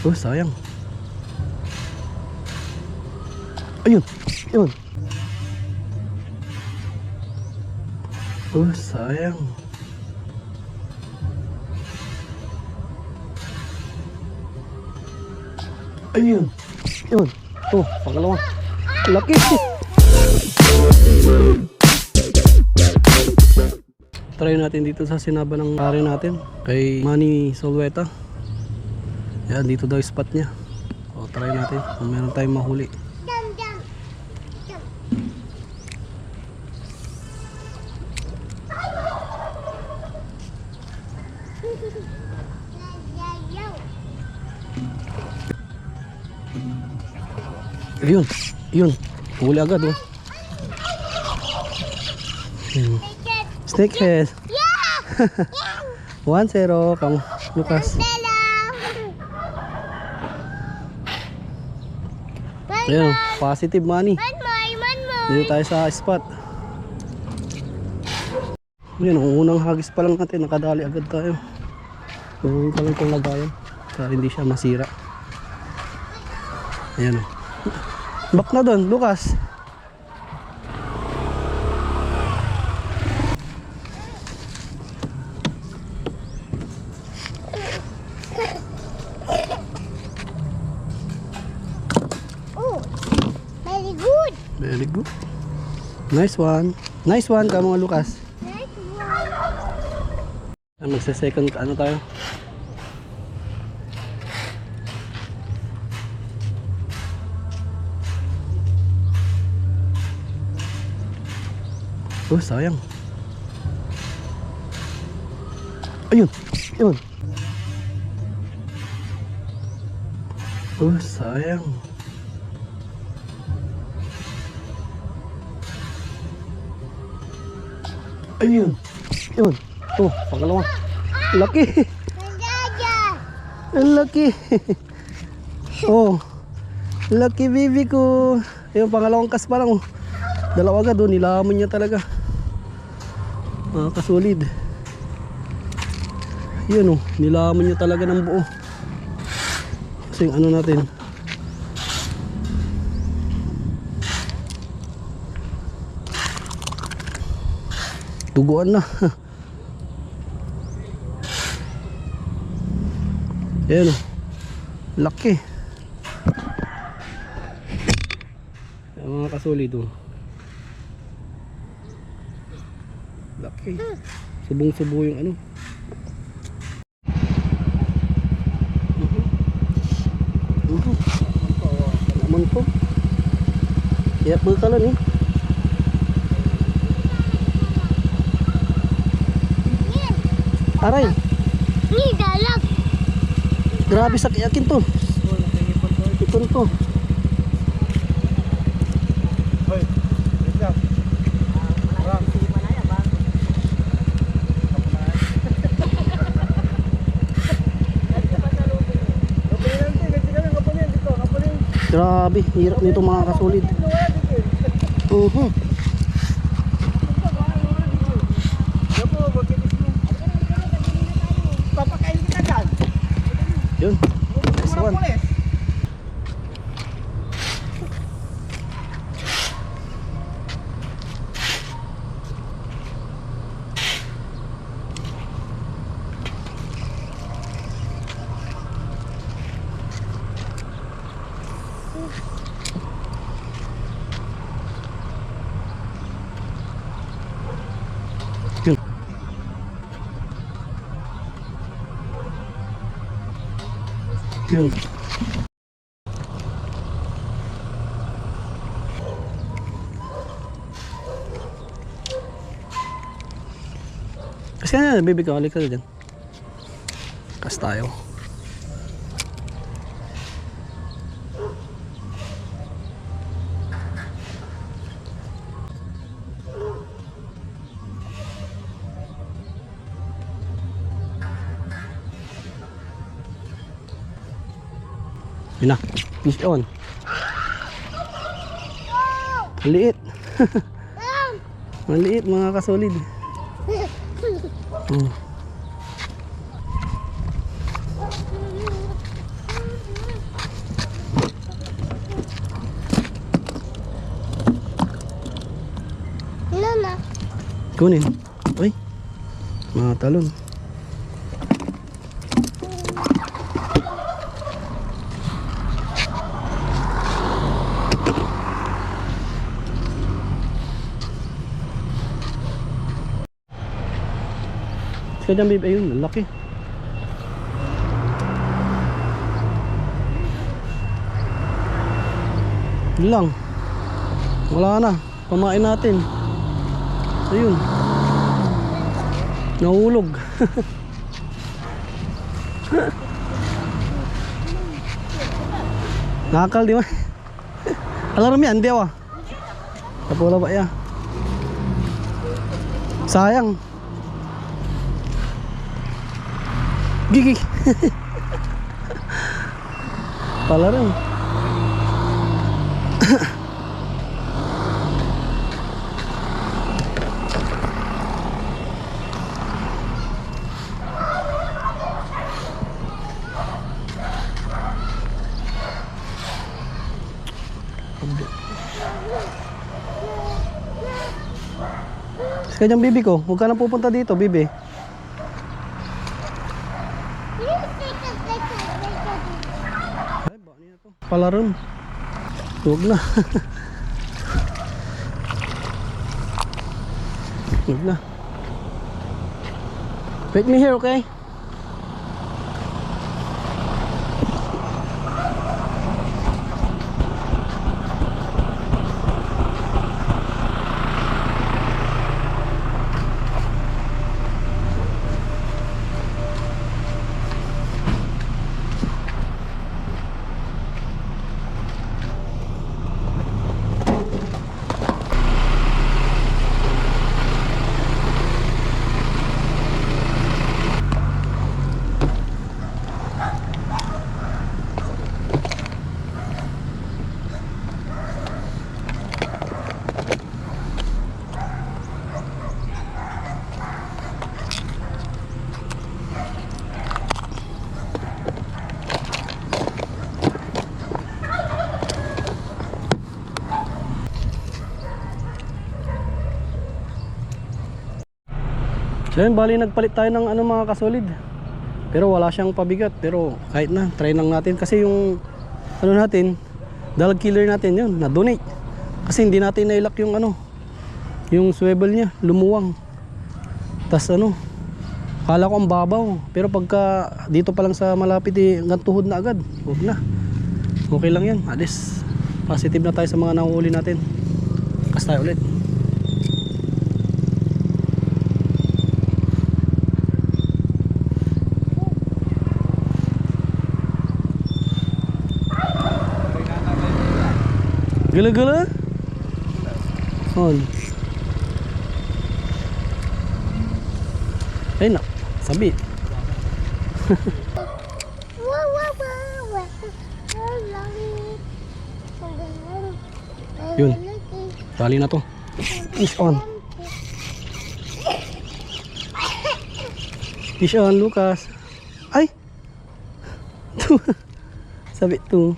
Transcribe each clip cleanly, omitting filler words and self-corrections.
Oh, sayang. Ayun. Ayun. Oh, sayang. Ayun. Ayun. Oh, pangalawa. Laki. Try natin dito sa sinaba ng pare natin kay Manny Solweta. Yan, dito daw spot niya. O, try natin kung meron tayong mahuli. Ayun, yun. Huli agad oh. Snakehead. Yeah! 1-0 kamu, Lucas. Ayun, positive money. Dito tayo sa spot. Ayun, ang unang hagis pa lang natin, nakadali agad tayo. Gawin pa lang itong lagayan para hindi siya masira. Ayan o. Back na doon, Lucas. Very good. Nice one. Nice one ka mga Lucas. Nice one. Magsa-second ano tayo? Oh, sayang. Ayun. Ayun. Oh, sayang. Ayun. Ayun. Oh, pangalawa. Laki. Ang laki. Oh. Laki baby ko. Ayun, pangalawang kas pa lang. Dalawa agad doon, nilamon niya talaga. Kasulid. Yun oh, nilamon niya talaga ng buo. Kasi yung ano natin. Duguan na. Ayan o. Laki. Ayan, mga kasolid o. Laki. Subong-subo yung ano. Naman po. Iyak mga kalan eh. Aray. Ni dalag. Grabe sa kayakin to. Ipon to. Hoy. Isa. Grabe, hirap nito mga kasolid. Yun. Nice one. Yun. Yun. Kasi na, baby ko, halik ka dyan. Kas tayo. Yun na, fish on. Maliit. Maliit mga kasolid. Kunin. Uy. Mga talon. Sige dyan babe, ayun, laki. Yun lang. Wala na, pamain natin. Ayun. Nahulog. Nakakal di ba? Alarm yan, di ba? Kapula ba ya? Sayang. Gigi. Pala rin. Kaya dyan bibi ko, huwag ka na pupunta dito bibi. Ay, ba niya to? Palaron. Huwag na. Huwag na. Wait me here, okay? So yun, bali nagpalit tayo ng mga kasolid. Pero wala siyang pabigat. Pero kahit na, try lang natin. Kasi yung natin, dalag killer natin yun, na-donate. Kasi hindi natin nailak yung yung swivel niya, lumuwang. Tas kala ko ang babaw. Pero pagka dito pa lang sa malapit hanggang tuhod na agad. Huwag na. Okay lang yan, alis. Positive na tayo sa mga nahuhuli natin. Kas tayo ulit. Gala-gala? On. Ay na, sabi. Yun. Tali na to. Fish on. Fish on, Lucas. Ay! Sabi to.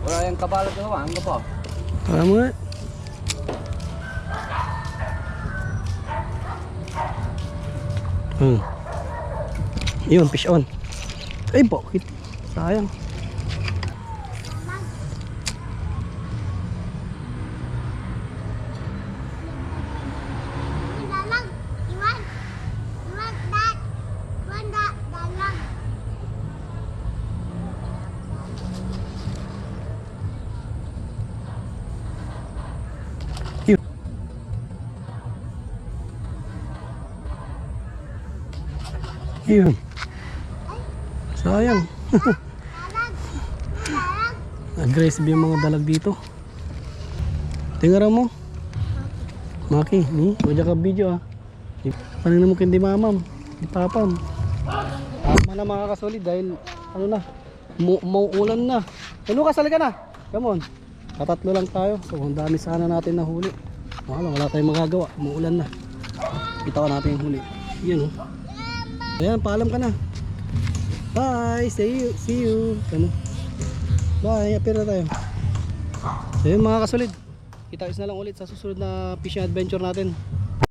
Wala yung kabalot ko, ang po. Para mo nga. Yun, fish on. Ay, bakit? Sayang. Dalag. Iwan. Iwan, dat. Iwan, dalag. Yun. Yun. Sayang. Dalag. Dalag. Aggressive yung mga dalag dito. Tingnan mo. Maki, ni, wala ka video ah. Paano mo kindi mamam? Di papam. Tama na mga kasolid dahil na, mauulan na. Lucas, halika na. Come on. Tatatlo lang tayo. So ang dami sana natin na huli. Wala tayong magagawa. Mauulan na. Kita ko natin yung huli. Yan oh. Ayan, paalam ka na. Bye. See you. Bye. Apir na tayo. So yun mga kasolid. Kita-kits na lang ulit sa susunod na fishing adventure natin.